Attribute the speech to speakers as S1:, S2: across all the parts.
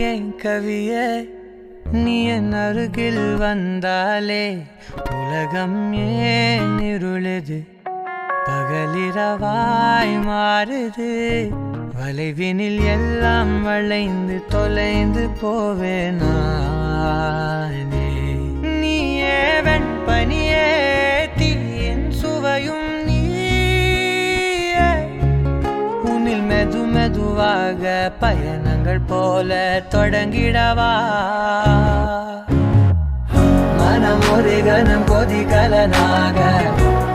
S1: என் கவியே நீ என் அருகில் வந்தாலே உலகம் ஏன் இருளுது பகலிரவாய் மாறுது வளைவினில் எல்லாம் வளைந்து தொலைந்து போவேனே நீயே வெண்பனியே தீயின் சுவையும் உன்னில் மெது மெதுவாக பயணங்கள் போல தொடங்கிடவா மனம் ஒரு கணம் கொதிகலனாக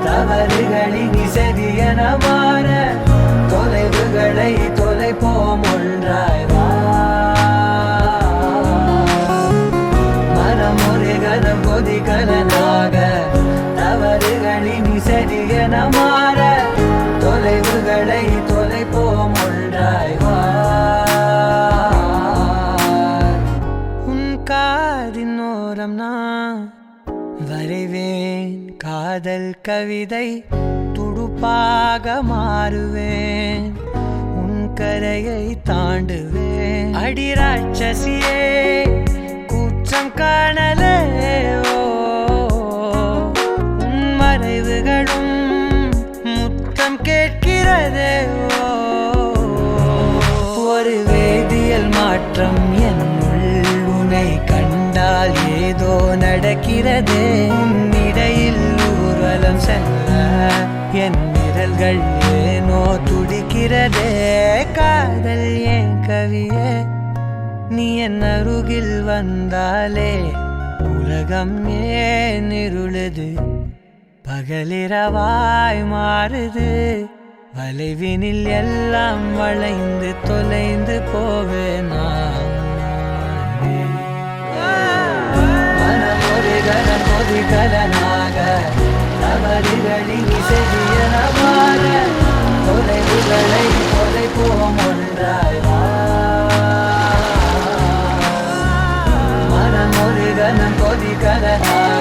S1: தவறுகளின் இசையன மாற தொலைவுகளை தொலைப்போம் ஒன்றாய் வா மனம் ஒரு கணம் கொதிகலனாக தவறுகளின் இசையன மாற தொலைவுகளை தொலைப்போம் ஒன்றாய் வா உன் காதின் ஓரம் நான் வரைவேன் காதல் கவிதை துடுப்பாக மாறுவேன் உன் கரையை தாண்டுவேன் அடி ராட்சசியே கூச்சம் காணலே உன் மறைவுகளும் முத்தம் கேட்கிறதே ஒரு வேதியியல் மாற்றம் என்னுள் உன்னை கண்டால் ஏதோ நடக்கிறதே இடையில் ஊர்வலம் செல்ல என் விரல்கள் ஏனோ துடிக்கிறதே காதல் என் கவியே நீ என் அருகில் வந்தாலே உலகம் ஏன் இருளுது பகலிரவாய் மாறுது வளைவினில் எல்லாம் வளைந்து தொலைந்து போவேனா மனம் ஒரு கணம் கொதிகலனாக தவறுகளின் இசையன மாற தொலைவுகளை தொலைப்போம் ஒன்றாய் வா மனம் ஒரு கணம் கொதிகலனாக